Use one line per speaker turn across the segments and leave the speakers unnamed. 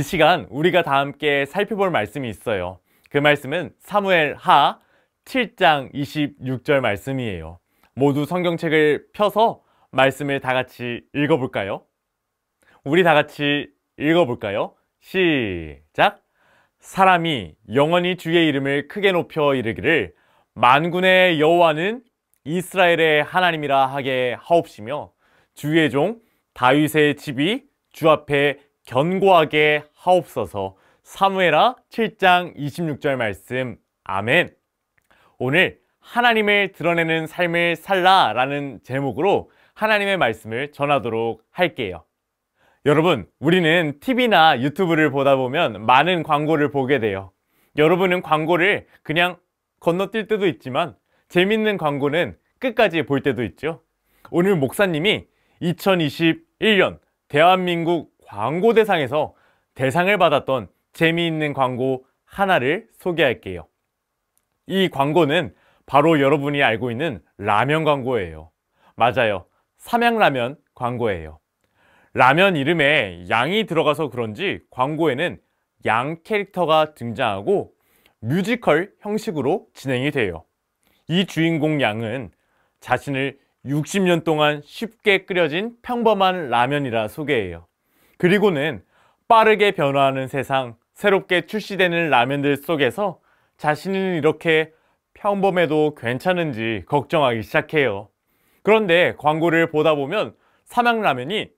이 시간 우리가 다 함께 살펴볼 말씀이 있어요. 그 말씀은 사무엘 하 7장 26절 말씀이에요. 모두 성경책을 펴서 말씀을 다 같이 읽어볼까요? 우리 다 같이 읽어볼까요? 시작! 사람이 영원히 주의 이름을 크게 높여 이르기를 만군의 여호와는 이스라엘의 하나님이라 하게 하옵시며 주의 종 다윗의 집이 주 앞에 견고하게 하옵소서. 사무엘하 7장 26절 말씀. 아멘. 오늘 하나님을 드러내는 삶을 살라 라는 제목으로 하나님의 말씀을 전하도록 할게요. 여러분, 우리는 TV나 유튜브를 보다 보면 많은 광고를 보게 돼요. 여러분은 광고를 그냥 건너뛸 때도 있지만 재밌는 광고는 끝까지 볼 때도 있죠. 오늘 목사님이 2021년 대한민국 광고대상에서 대상을 받았던 재미있는 광고 하나를 소개할게요. 이 광고는 바로 여러분이 알고 있는 라면 광고예요. 맞아요. 삼양라면 광고예요. 라면 이름에 양이 들어가서 그런지 광고에는 양 캐릭터가 등장하고 뮤지컬 형식으로 진행이 돼요. 이 주인공 양은 자신을 60년 동안 쉽게 끓여진 평범한 라면이라 소개해요. 그리고는 빠르게 변화하는 세상, 새롭게 출시되는 라면들 속에서 자신은 이렇게 평범해도 괜찮은지 걱정하기 시작해요. 그런데 광고를 보다 보면 삼양라면이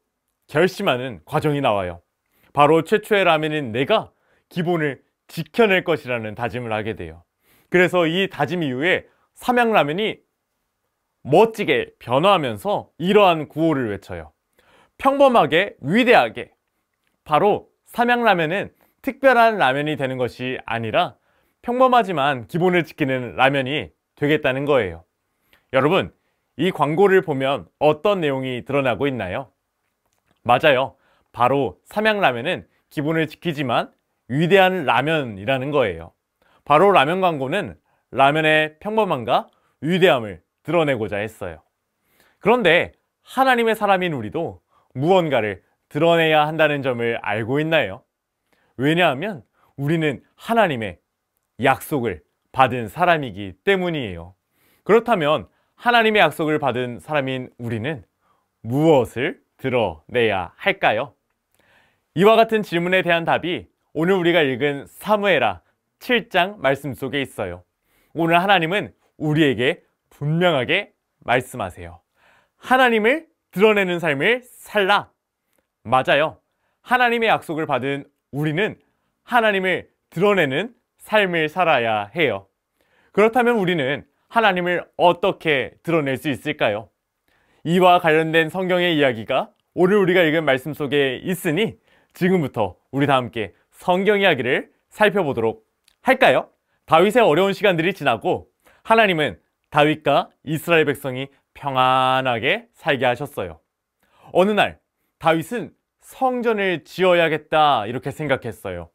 결심하는 과정이 나와요. 바로 최초의 라면인 내가 기본을 지켜낼 것이라는 다짐을 하게 돼요. 그래서 이 다짐 이후에 삼양라면이 멋지게 변화하면서 이러한 구호를 외쳐요. 평범하게 위대하게. 바로 삼양라면은 특별한 라면이 되는 것이 아니라 평범하지만 기본을 지키는 라면이 되겠다는 거예요. 여러분, 이 광고를 보면 어떤 내용이 드러나고 있나요? 맞아요. 바로 삼양라면은 기본을 지키지만 위대한 라면이라는 거예요. 바로 라면 광고는 라면의 평범함과 위대함을 드러내고자 했어요. 그런데 하나님의 사람인 우리도 무언가를 드러내야 한다는 점을 알고 있나요? 왜냐하면 우리는 하나님의 약속을 받은 사람이기 때문이에요. 그렇다면 하나님의 약속을 받은 사람인 우리는 무엇을 드러내야 할까요? 이와 같은 질문에 대한 답이 오늘 우리가 읽은 사무엘하 7장 말씀 속에 있어요. 오늘 하나님은 우리에게 분명하게 말씀하세요. 하나님을 드러내는 삶을 살라. 맞아요. 하나님의 약속을 받은 우리는 하나님을 드러내는 삶을 살아야 해요. 그렇다면 우리는 하나님을 어떻게 드러낼 수 있을까요? 이와 관련된 성경의 이야기가 오늘 우리가 읽은 말씀 속에 있으니 지금부터 우리 다 함께 성경 이야기를 살펴보도록 할까요? 다윗의 어려운 시간들이 지나고 하나님은 다윗과 이스라엘 백성이 평안하게 살게 하셨어요. 어느 날 다윗은 성전을 지어야겠다 이렇게 생각했어요.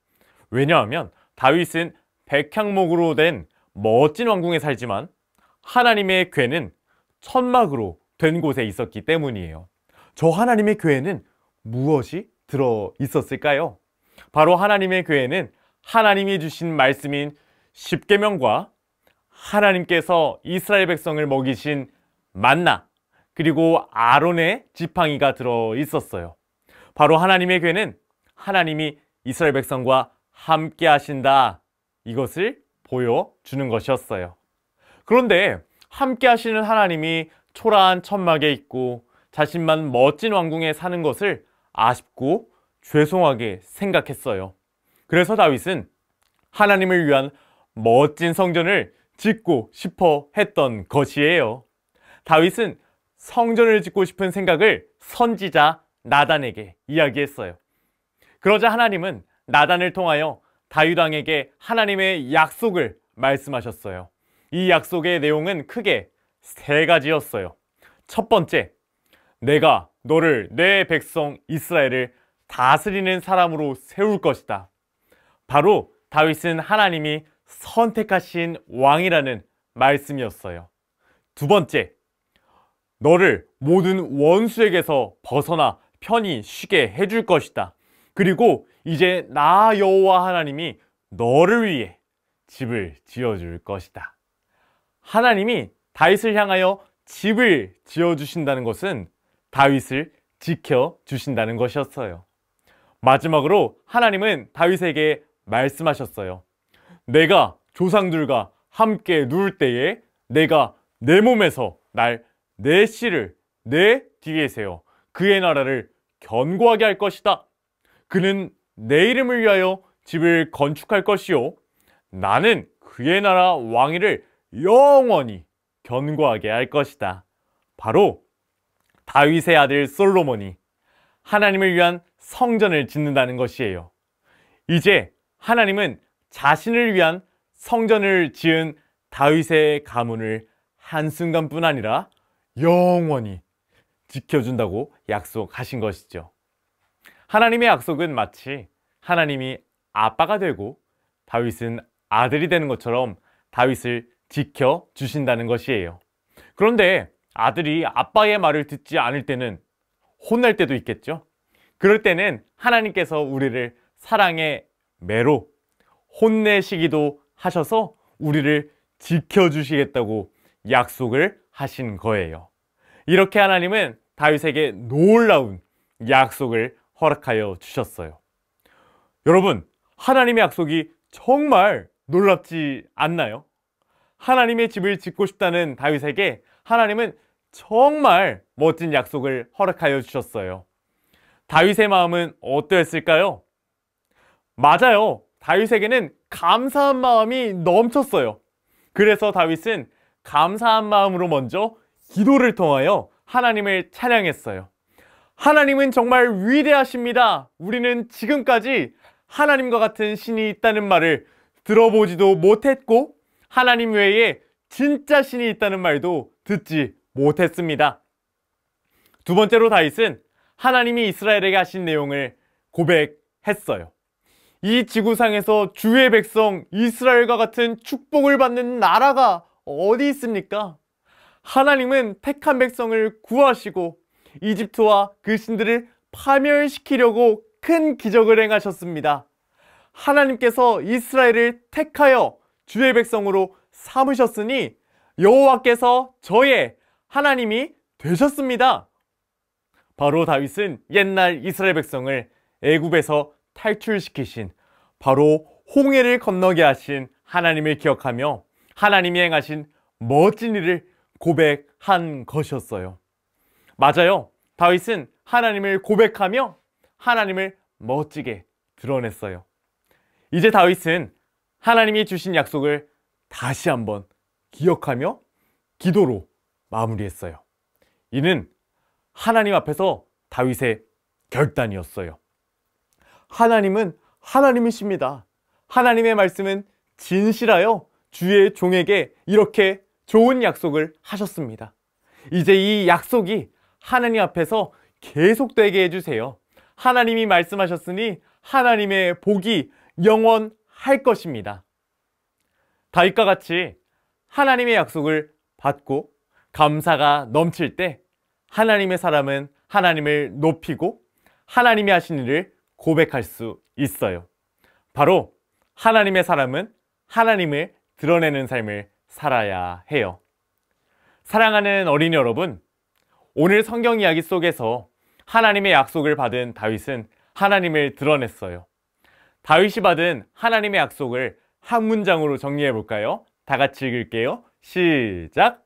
왜냐하면 다윗은 백향목으로 된 멋진 왕궁에 살지만 하나님의 궤는 천막으로 된 곳에 있었기 때문이에요. 저 하나님의 궤에는 무엇이 들어 있었을까요? 바로 하나님의 궤에는 하나님이 주신 말씀인 십계명과 하나님께서 이스라엘 백성을 먹이신 만나, 그리고 아론의 지팡이가 들어 있었어요. 바로 하나님의 궤는 하나님이 이스라엘 백성과 함께 하신다, 이것을 보여주는 것이었어요. 그런데 함께 하시는 하나님이 초라한 천막에 있고 자신만 멋진 왕궁에 사는 것을 아쉽고 죄송하게 생각했어요. 그래서 다윗은 하나님을 위한 멋진 성전을 짓고 싶어 했던 것이에요. 다윗은 성전을 짓고 싶은 생각을 선지자 나단에게 이야기했어요. 그러자 하나님은 나단을 통하여 다윗 왕에게 하나님의 약속을 말씀하셨어요. 이 약속의 내용은 크게 세 가지였어요. 첫 번째, 내가 너를 내 백성 이스라엘을 다스리는 사람으로 세울 것이다. 바로 다윗은 하나님이 선택하신 왕이라는 말씀이었어요. 두 번째, 너를 모든 원수에게서 벗어나 편히 쉬게 해줄 것이다. 그리고 이제 나 여호와 하나님이 너를 위해 집을 지어줄 것이다. 하나님이 다윗을 향하여 집을 지어주신다는 것은 다윗을 지켜주신다는 것이었어요. 마지막으로 하나님은 다윗에게 말씀하셨어요. 내가 조상들과 함께 누울 때에 내가 내 몸에서 내 씨를 내 뒤에 세워 그의 나라를 견고하게 할 것이다. 그는 내 이름을 위하여 집을 건축할 것이요 나는 그의 나라 왕위를 영원히 견고하게 할 것이다. 바로 다윗의 아들 솔로몬이 하나님을 위한 성전을 짓는다는 것이에요. 이제 하나님은 자신을 위한 성전을 지은 다윗의 가문을 한순간뿐 아니라 영원히 지켜준다고 약속하신 것이죠. 하나님의 약속은 마치 하나님이 아빠가 되고 다윗은 아들이 되는 것처럼 다윗을 지켜주신다는 것이에요. 그런데 아들이 아빠의 말을 듣지 않을 때는 혼날 때도 있겠죠. 그럴 때는 하나님께서 우리를 사랑의 매로 혼내시기도 하셔서 우리를 지켜주시겠다고 약속을 하신 거예요. 이렇게 하나님은 다윗에게 놀라운 약속을 허락하여 주셨어요. 여러분, 하나님의 약속이 정말 놀랍지 않나요? 하나님의 집을 짓고 싶다는 다윗에게 하나님은 정말 멋진 약속을 허락하여 주셨어요. 다윗의 마음은 어떠했을까요? 맞아요. 다윗에게는 감사한 마음이 넘쳤어요. 그래서 다윗은 감사한 마음으로 먼저 기도를 통하여 하나님을 찬양했어요. 하나님은 정말 위대하십니다. 우리는 지금까지 하나님과 같은 신이 있다는 말을 들어보지도 못했고 하나님 외에 진짜 신이 있다는 말도 듣지 못했습니다. 두 번째로 다윗은 하나님이 이스라엘에게 하신 내용을 고백했어요. 이 지구상에서 주의 백성 이스라엘과 같은 축복을 받는 나라가 어디 있습니까? 하나님은 택한 백성을 구하시고 이집트와 그 신들을 파멸시키려고 큰 기적을 행하셨습니다. 하나님께서 이스라엘을 택하여 주의 백성으로 삼으셨으니 여호와께서 저의 하나님이 되셨습니다. 바로 다윗은 옛날 이스라엘 백성을 애굽에서 탈출시키신 바로 홍해를 건너게 하신 하나님을 기억하며 하나님이 행하신 멋진 일을 고백한 것이었어요. 맞아요. 다윗은 하나님을 고백하며 하나님을 멋지게 드러냈어요. 이제 다윗은 하나님이 주신 약속을 다시 한번 기억하며 기도로 마무리했어요. 이는 하나님 앞에서 다윗의 결단이었어요. 하나님은 하나님이십니다. 하나님의 말씀은 진실하여 주의 종에게 이렇게 좋은 약속을 하셨습니다. 이제 이 약속이 하나님 앞에서 계속되게 해주세요. 하나님이 말씀하셨으니 하나님의 복이 영원할 것입니다. 다윗과 같이 하나님의 약속을 받고 감사가 넘칠 때 하나님의 사람은 하나님을 높이고 하나님이 하신 일을 고백할 수 있어요. 바로 하나님의 사람은 하나님을 드러내는 삶을 살아야 해요. 사랑하는 어린이 여러분, 오늘 성경 이야기 속에서 하나님의 약속을 받은 다윗은 하나님을 드러냈어요. 다윗이 받은 하나님의 약속을 한 문장으로 정리해 볼까요? 다 같이 읽을게요. 시작!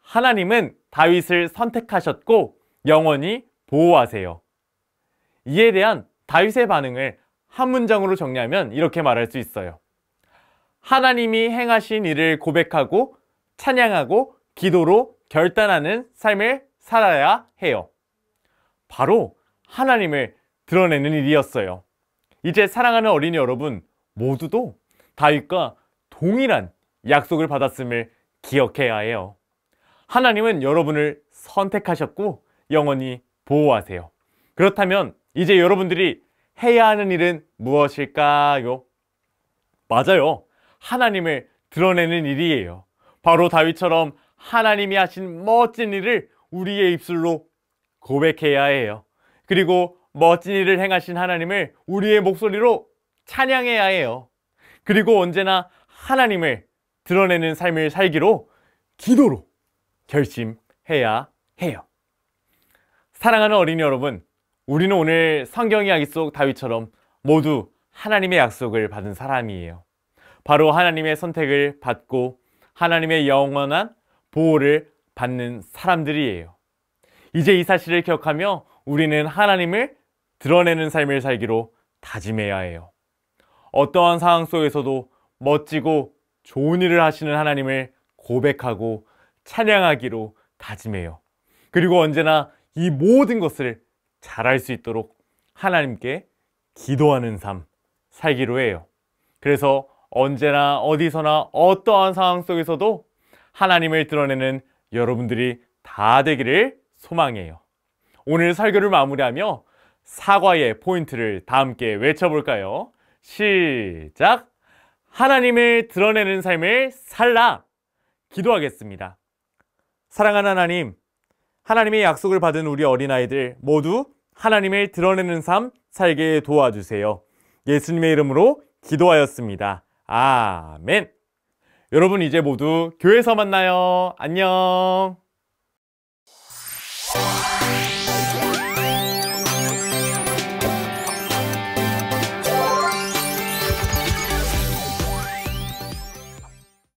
하나님은 다윗을 선택하셨고 영원히 보호하세요. 이에 대한 다윗의 반응을 한 문장으로 정리하면 이렇게 말할 수 있어요. 하나님이 행하신 일을 고백하고 찬양하고 기도로 결단하는 삶을 살아야 해요. 바로 하나님을 드러내는 일이었어요. 이제 사랑하는 어린이 여러분 모두도 다윗과 동일한 약속을 받았음을 기억해야 해요. 하나님은 여러분을 선택하셨고 영원히 보호하세요. 그렇다면 이제 여러분들이 해야 하는 일은 무엇일까요? 맞아요. 하나님을 드러내는 일이에요. 바로 다윗처럼 하나님이 하신 멋진 일을 우리의 입술로 고백해야 해요. 그리고 멋진 일을 행하신 하나님을 우리의 목소리로 찬양해야 해요. 그리고 언제나 하나님을 드러내는 삶을 살기로 기도로 결심해야 해요. 사랑하는 어린이 여러분, 우리는 오늘 성경 이야기 속 다윗처럼 모두 하나님의 약속을 받은 사람이에요. 바로 하나님의 선택을 받고 하나님의 영원한 보호를 받는 사람들이에요. 이제 이 사실을 기억하며 우리는 하나님을 드러내는 삶을 살기로 다짐해야 해요. 어떠한 상황 속에서도 멋지고 좋은 일을 하시는 하나님을 고백하고 찬양하기로 다짐해요. 그리고 언제나 이 모든 것을 잘할 수 있도록 하나님께 기도하는 삶 살기로 해요. 그래서 언제나 어디서나 어떠한 상황 속에서도 하나님을 드러내는 여러분들이 다 되기를 소망해요. 오늘 설교를 마무리하며 사과의 포인트를 다 함께 외쳐볼까요? 시작! 하나님을 드러내는 삶을 살라! 기도하겠습니다. 사랑하는 하나님, 하나님의 약속을 받은 우리 어린아이들 모두 하나님을 드러내는 삶 살게 도와주세요. 예수님의 이름으로 기도하였습니다. 아멘. 여러분 이제 모두 교회에서 만나요. 안녕.